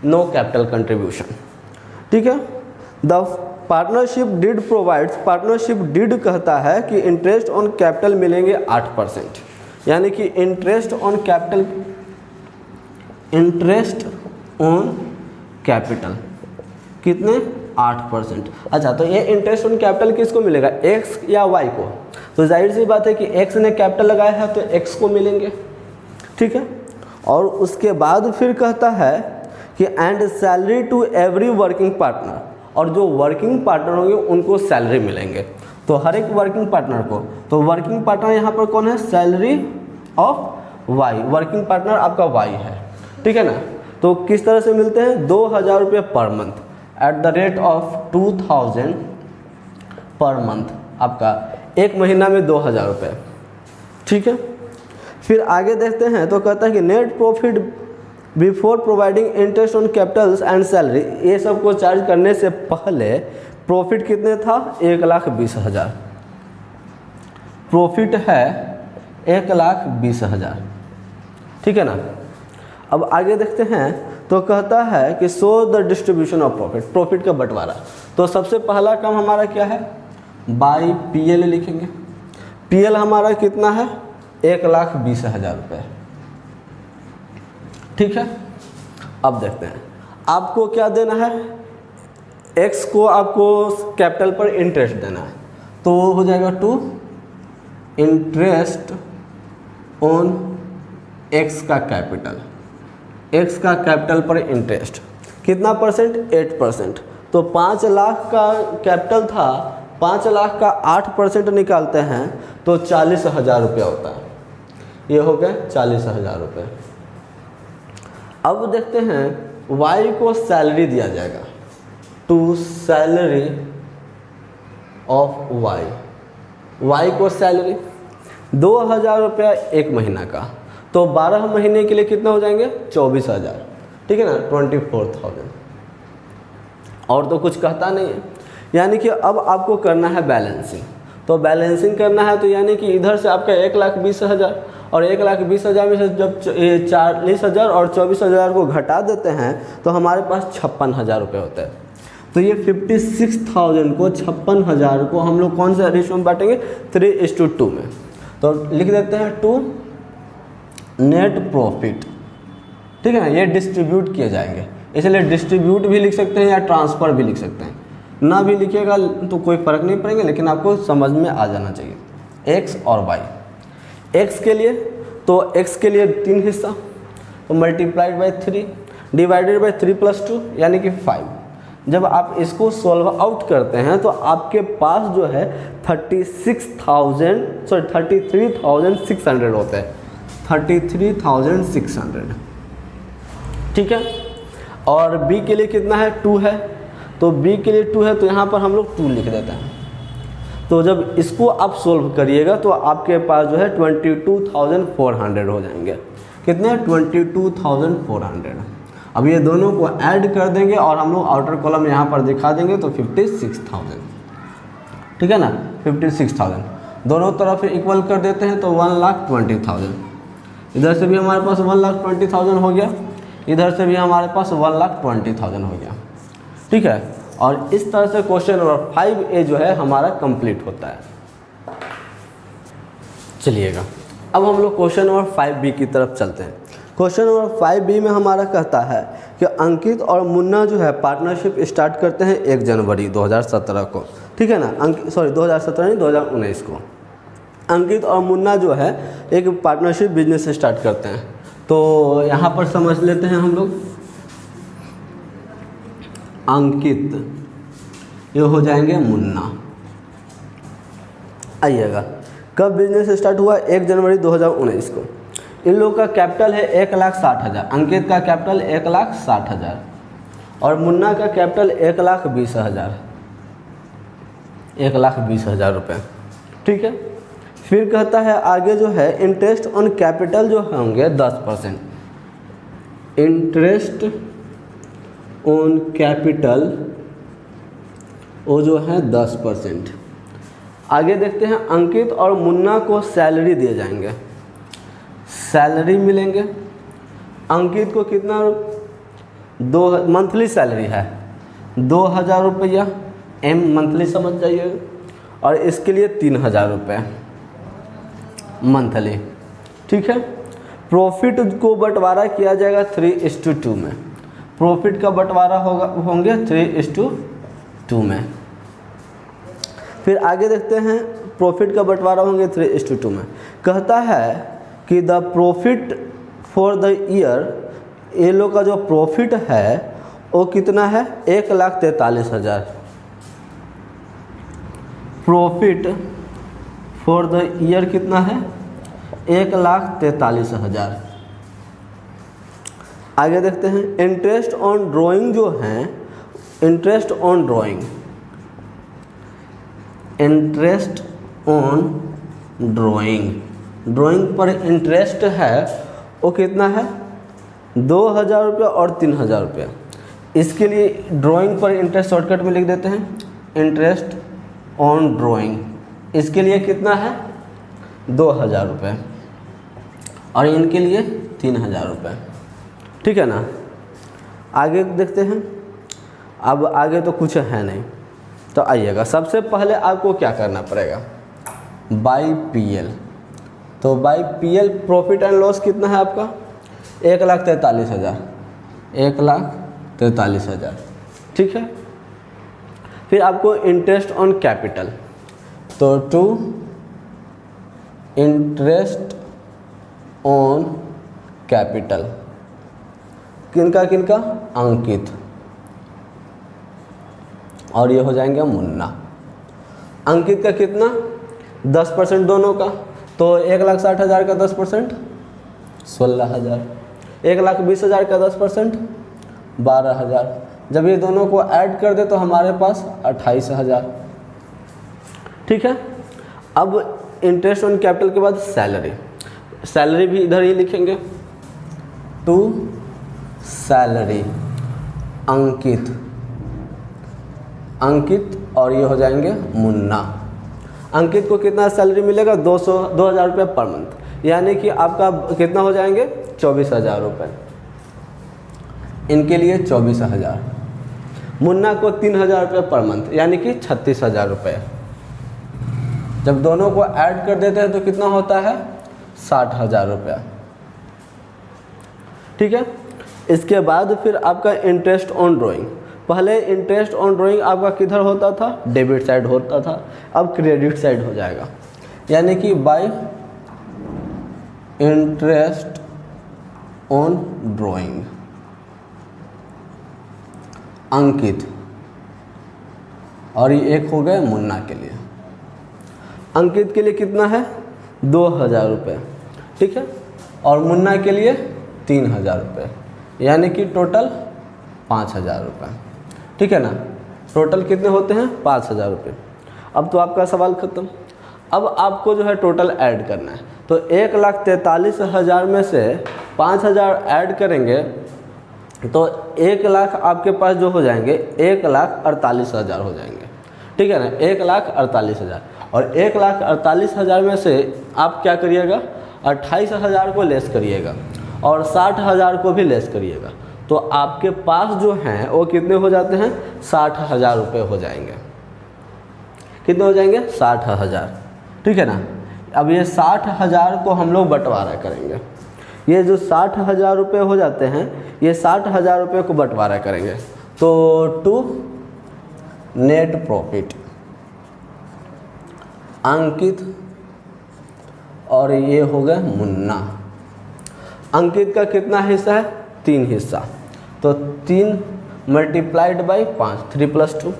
नो कैपिटल कंट्रीब्यूशन, ठीक है। The partnership did provides, partnership did कहता है कि इंटरेस्ट ऑन कैपिटल मिलेंगे 8%, यानी कि interest on capital, interest on capital कितने 8%। अच्छा, तो ये इंटरेस्ट ऑन कैपिटल किसको मिलेगा x या y को। तो जाहिर सी बात है कि x ने कैपिटल लगाया है तो x को मिलेंगे, ठीक है। और उसके बाद फिर कहता है कि and salary to every working partner, और जो वर्किंग पार्टनर होंगे उनको सैलरी मिलेंगे, तो हर एक वर्किंग पार्टनर को। तो वर्किंग पार्टनर यहाँ पर कौन है, salary of Y, working partner आपका वाई है, ठीक है ना। तो किस तरह से मिलते हैं, 2000 रुपये per month at the rate of 2000 per month, आपका एक महीना में 2000 रुपये, ठीक है। फिर आगे देखते हैं तो कहता है कि net profit before providing interest on Capitals and salary, ये सब को चार्ज करने से पहले प्रॉफिट कितने था, 1,20,000, प्रॉफिट है 1,20,000, ठीक है ना। अब आगे देखते हैं तो कहता है कि show the distribution of profit, profit का बंटवारा। तो सबसे पहला काम हमारा क्या है, बाई पीएल लिखेंगे। पीएल हमारा कितना है, 1,20,000 रुपये, ठीक है। अब देखते हैं आपको क्या देना है, एक्स को आपको कैपिटल पर इंटरेस्ट देना है, तो हो जाएगा टू इंटरेस्ट ऑन एक्स का कैपिटल, एक्स का कैपिटल पर इंटरेस्ट कितना परसेंट, 8%। तो 5 लाख का कैपिटल था, 5 लाख का 8% निकालते हैं तो 40,000 रुपया होता है, ये हो गए 40,000 रुपये। अब देखते हैं वाई को सैलरी दिया जाएगा, to salary of Y, Y को सैलरी 2,000 रुपया एक महीना का, तो 12 महीने के लिए कितना हो जाएंगे, 24,000, ठीक है ना, 24,000। और तो कुछ कहता नहीं है, यानी कि अब आपको करना है बैलेंसिंग। तो बैलेंसिंग करना है तो यानी कि इधर से आपका 1,20,000 और 1,20,000 में से जब 40,000 और 24,000 को घटा देते हैं तो हमारे पास 56,000 रुपये होता है। तो ये 56,000 को 56,000 को हम लोग कौन सा रेशियो में बांटेंगे, 3:2 में। तो लिख देते हैं टू नेट प्रॉफिट, ठीक है ना, ये डिस्ट्रीब्यूट किए जाएंगे, इसलिए डिस्ट्रीब्यूट भी लिख सकते हैं या ट्रांसफ़र भी लिख सकते हैं, ना भी लिखिएगा तो कोई फ़र्क नहीं पड़ेगा, लेकिन आपको समझ में आ जाना चाहिए। एक्स और वाई, एक्स के लिए तो एक्स के लिए 3 हिस्सा, तो मल्टीप्लाइड बाई 3 डिवाइडेड बाई 3 + 2 यानी कि 5। जब आप इसको सॉल्व आउट करते हैं तो आपके पास जो है 33,600 होते हैं, 33,600, ठीक है। और बी के लिए कितना है, 2 है, तो बी के लिए 2 है तो यहाँ पर हम लोग 2 लिख देते हैं। तो जब इसको आप सोल्व करिएगा तो आपके पास जो है 22,400 हो जाएंगे, कितने, 22,400। अब ये दोनों को ऐड कर देंगे और हम लोग आउटर कॉलम यहाँ पर दिखा देंगे तो 56,000, ठीक है ना, 56,000 दोनों तरफ इक्वल कर देते हैं तो 1,20,000। इधर से भी हमारे पास 1,20,000 हो गया, इधर से भी हमारे पास 1,20,000 हो गया, ठीक है। और इस तरह से क्वेश्चन नंबर 5A जो है हमारा कंप्लीट होता है। चलिएगा अब हम लोग क्वेश्चन नंबर 5B की तरफ चलते हैं। क्वेश्चन नंबर 5B में हमारा कहता है कि अंकित और मुन्ना जो है पार्टनरशिप स्टार्ट करते हैं 1 जनवरी 2017 को, ठीक है ना, 2017 नहीं 2019 को अंकित और मुन्ना जो है एक पार्टनरशिप बिजनेस स्टार्ट करते हैं। तो यहाँ पर समझ लेते हैं हम लोग, अंकित ये हो जाएंगे मुन्ना। आइएगा कब बिजनेस स्टार्ट हुआ, 1 जनवरी 2019 को। इन लोगों का कैपिटल है 1,60,000, अंकित का कैपिटल 1,60,000 और मुन्ना का कैपिटल 1,20,000, 1,20,000 रुपये, ठीक है। फिर कहता है आगे जो है इंटरेस्ट ऑन कैपिटल जो होंगे 10%, इंटरेस्ट ऑन कैपिटल वो जो है 10%। आगे देखते हैं अंकित और मुन्ना को सैलरी दिए जाएंगे, सैलरी मिलेंगे। अंकित को कितना, 2 मंथली सैलरी है 2,000 रुपया, एम मंथली समझ जाइए, और इसके लिए 3,000 रुपये मंथली, ठीक है। प्रॉफिट को बंटवारा किया जाएगा 3:2 में, प्रॉफिट का बंटवारा होंगे 3:2 में। फिर आगे देखते हैं प्रॉफिट का बंटवारा होंगे 3:2 में। कहता है कि the profit for the year, ये लोग का जो प्रॉफिट है वो कितना है, 1,43,000। प्रॉफिट फॉर द ईयर कितना है, 1,43,000। आगे देखते हैं इंटरेस्ट ऑन ड्राइंग जो है, interest on drawing, interest on drawing, drawing पर इंटरेस्ट है वो कितना है, 2,000 रुपये और 3,000 रुपये। इसके लिए ड्राइंग पर इंटरेस्ट शॉर्टकट में लिख देते हैं, इंटरेस्ट ऑन ड्राइंग, इसके लिए कितना है, 2,000 रुपये और इनके लिए 3,000 रुपये। ठीक है ना। आगे देखते हैं, अब आगे तो कुछ है नहीं, तो आइएगा सबसे पहले आपको क्या करना पड़ेगा, बाई पीएल। तो by PL profit and loss कितना है आपका, 1,43,000, 1,43,000। ठीक है। फिर आपको इंटरेस्ट ऑन कैपिटल, तो टू इंटरेस्ट ऑन कैपिटल किनका किनका, अंकित और ये हो जाएंगे मुन्ना। अंकित का कितना, 10% दोनों का, तो 1,60,000 का 10% 16,000, 1,20,000 का 10% 12,000। जब ये दोनों को ऐड कर दे तो हमारे पास 28,000। ठीक है। अब इंटरेस्ट ऑन कैपिटल के बाद सैलरी, सैलरी भी इधर ही लिखेंगे, टू सैलरी अंकित, अंकित और ये हो जाएंगे मुन्ना। अंकित को कितना सैलरी मिलेगा, 2,000 रुपये पर मंथ, यानी कि आपका कितना हो जाएंगे, 24,000 रुपये। इनके लिए 24,000। मुन्ना को 3,000 रुपये पर मंथ, यानी कि 36,000 रुपये। जब दोनों को ऐड कर देते हैं तो कितना होता है, 60,000 रुपया। ठीक है। इसके बाद फिर आपका इंटरेस्ट ऑन ड्राइंग, पहले इंटरेस्ट ऑन ड्राइंग आपका किधर होता था, डेबिट साइड होता था, अब क्रेडिट साइड हो जाएगा, यानी कि बाय इंटरेस्ट ऑन ड्राइंग अंकित, और ये एक हो गए मुन्ना के लिए। अंकित के लिए कितना है, 2,000 रुपये। ठीक है। और मुन्ना के लिए 3,000 रुपये, यानी कि टोटल 5,000 रुपये। ठीक है ना। टोटल कितने होते हैं, 5,000 रुपये। अब तो आपका सवाल ख़त्म। अब आपको जो है टोटल ऐड करना है, तो 1,43,000 में से 5,000 ऐड करेंगे तो 1,00,000 आपके पास जो हो जाएंगे, 1,48,000 हो जाएंगे। ठीक है ना, 1,48,000। और 1,48,000 में से आप क्या करिएगा, 28,000 को लेस करिएगा और 60,000 को भी लेस करिएगा, तो आपके पास जो हैं वो कितने हो जाते हैं, 60,000 रुपये हो जाएंगे। कितने हो जाएंगे, 60,000। ठीक है ना। अब ये 60,000 को हम लोग बंटवारा करेंगे, ये जो 60,000 रुपये हो जाते हैं, ये 60,000 रुपये को बंटवारा करेंगे, तो टू नेट प्रॉफिट अंकित और ये हो गए मुन्ना। अंकित का कितना हिस्सा है, 3 हिस्सा, तो 3 मल्टीप्लाइड बाई 5, 3 + 2,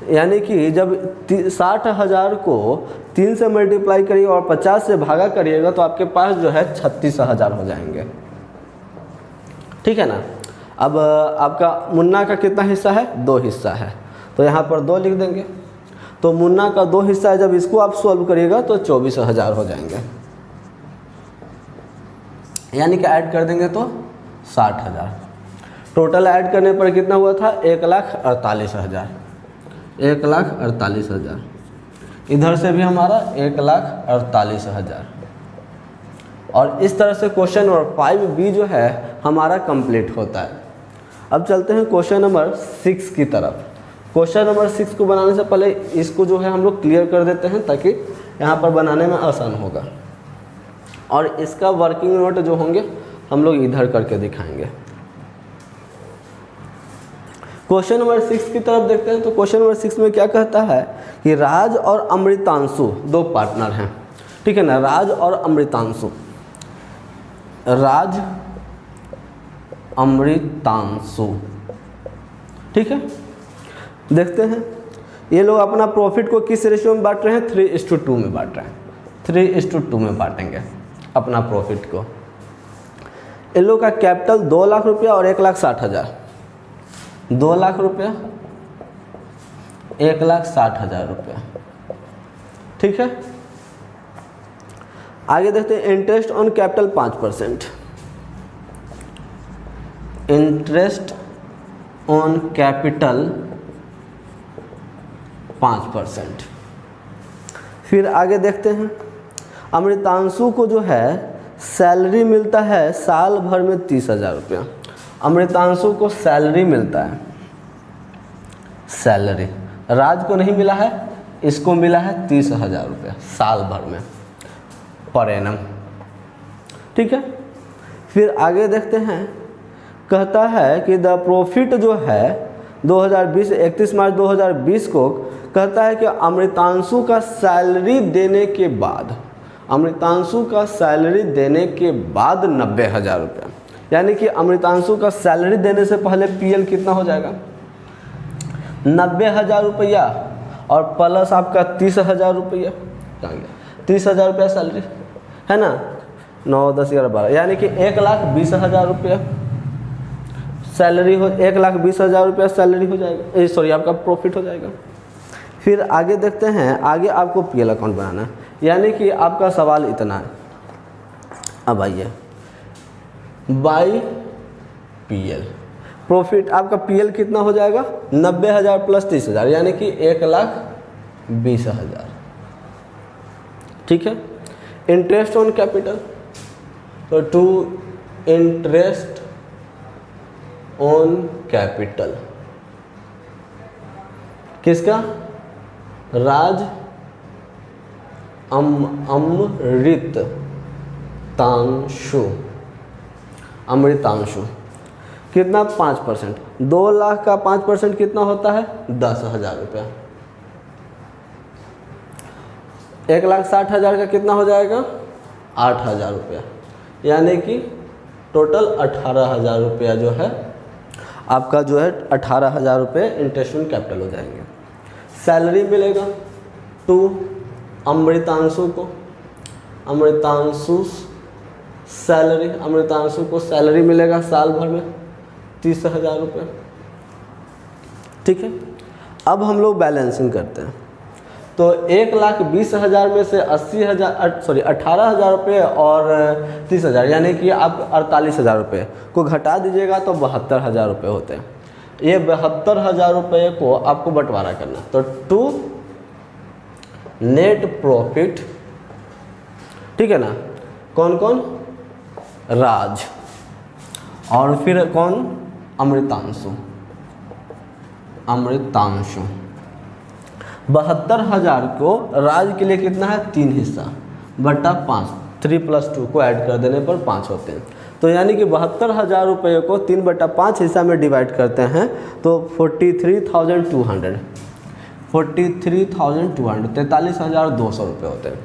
यानी कि जब 60,000 को 3 से मल्टीप्लाई करिएगा और 50 से भागा करिएगा तो आपके पास जो है 36,000 हो जाएंगे। ठीक है ना। अब आपका मुन्ना का कितना हिस्सा है, 2 हिस्सा है, तो यहाँ पर 2 लिख देंगे। तो मुन्ना का 2 हिस्सा है, जब इसको आप सॉल्व करिएगा तो 24,000 हो जाएंगे, यानी कि ऐड कर देंगे तो 60,000। टोटल ऐड करने पर कितना हुआ था, 1,48,000, 1,48,000। इधर से भी हमारा 1,48,000। और इस तरह से क्वेश्चन नंबर 5B जो है हमारा कंप्लीट होता है। अब चलते हैं क्वेश्चन नंबर 6 की तरफ। क्वेश्चन नंबर 6 को बनाने से पहले इसको जो है हम लोग क्लियर कर देते हैं, ताकि यहाँ पर बनाने में आसान होगा। और इसका वर्किंग नोट जो होंगे हम लोग इधर करके दिखाएंगे। क्वेश्चन नंबर 6 की तरफ देखते हैं। तो क्वेश्चन नंबर 6 में क्या कहता है कि राज और अमृतांशु 2 पार्टनर हैं। ठीक है ना, राज और अमृतांशु। राज अमृतांशु। ठीक है, देखते हैं ये लोग अपना प्रॉफिट को किस रेशियो में बांट रहे हैं, 3:2 में बांट रहे हैं। 3:2 में बांटेंगे अपना प्रॉफिट को। इन लोग का कैपिटल 2 लाख रुपया और 1,60,000। 2 लाख रुपया, 1,60,000 रुपया। ठीक है, आगे देखते हैं interest on capital 5%। Interest on capital 5%। फिर आगे देखते हैं अमृतांशु को जो है सैलरी मिलता है साल भर में 30,000 रुपया। अमृतांशु को सैलरी मिलता है, सैलरी राज को नहीं मिला है, इसको मिला है 30,000 रुपया साल भर में पर एनम। ठीक है, फिर आगे देखते हैं कहता है कि द प्रॉफिट जो है 2020 31 मार्च 2020 को कहता है कि अमृतांशु का सैलरी देने के बाद, अमृतांशु का सैलरी देने के बाद 90,000 रुपया, यानी कि अमृतांशु का सैलरी देने से पहले पीएल कितना हो जाएगा, 90,000 रुपया और प्लस आपका 30,000 रुपया, 30,000 रुपया सैलरी है ना, 9 10 11 12, यानी कि 1,20,000 रुपया सैलरी हो, 1,20,000 रुपया सैलरी हो जाएगा, सॉरी आपका प्रॉफिट हो जाएगा। फिर आगे देखते हैं, आगे आपको पीएल अकाउंट बनाना है, यानी कि आपका सवाल इतना है। अब आइए बाई पीएल, प्रॉफिट आपका पीएल कितना हो जाएगा, 90,000 प्लस 30,000, यानी कि 1,20,000। ठीक है, इंटरेस्ट ऑन कैपिटल, तो टू इंटरेस्ट ऑन कैपिटल किसका, राज अमृतांशु, अमृतांशु कितना 5%, 2 लाख का 5% कितना होता है 10,000 रुपया, 1,60,000 का कितना हो जाएगा 8,000 रुपया, यानी कि टोटल 18,000 रुपया जो है आपका जो है 18,000 रुपये इंटरेस्ट ऑन कैपिटल हो जाएंगे। सैलरी मिलेगा टू अमृतांशु को, अमृतांशु सैलरी, अमृतांशु को सैलरी मिलेगा साल भर में 30,000 रुपये। ठीक है, अब हम लोग बैलेंसिंग करते हैं, तो 1,20,000 में से 18,000 रुपये और 30,000, यानी कि आप 48,000 रुपये को घटा दीजिएगा तो 72,000 रुपये होते हैं। ये 72,000 रुपये को आपको बंटवारा करना, तो टू नेट प्रॉफिट, ठीक है ना, कौन कौन, राज और फिर कौन, अमृतांशु, अमृतांशु 72,000 को राज के लिए कितना है 3 हिस्सा बटा 5, 3 + 2 को ऐड कर देने पर 5 होते हैं, तो यानी कि 72,000 रुपये को 3/5 हिस्सा में डिवाइड करते हैं तो 43,200, 43,200 रुपये होते हैं।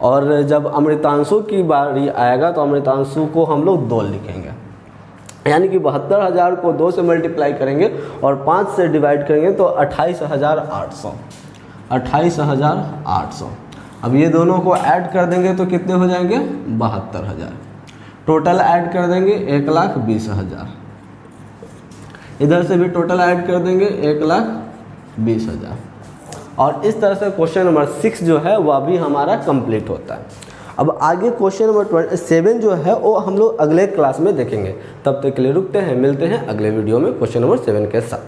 और जब अमृतांशु की बारी आएगा तो अमृतांशु को हम लोग 2 लिखेंगे, यानी कि 72,000 को 2 से मल्टीप्लाई करेंगे और 5 से डिवाइड करेंगे तो 28,800, 28,800। अब ये दोनों को ऐड कर देंगे तो कितने हो जाएंगे 72,000, टोटल ऐड कर देंगे 1,20,000, इधर से भी टोटल ऐड कर देंगे 1,20,000, और इस तरह से क्वेश्चन नंबर 6 जो है वह भी हमारा कंप्लीट होता है। अब आगे क्वेश्चन नंबर 7 जो है वो हम लोग अगले क्लास में देखेंगे, तब तक के लिए रुकते हैं, मिलते हैं अगले वीडियो में क्वेश्चन नंबर 7 के साथ।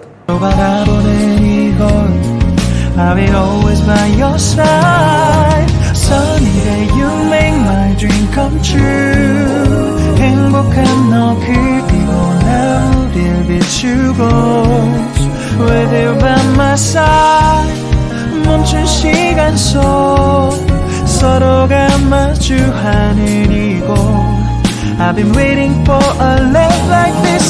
I'll be always by your side. Sunny day, you make my dream come true. 행복한 너 그리고 나 우릴 비추고 with you by my side. 멈춘 시간 속 서로가 마주하는 이곳. I've been waiting for a love like this.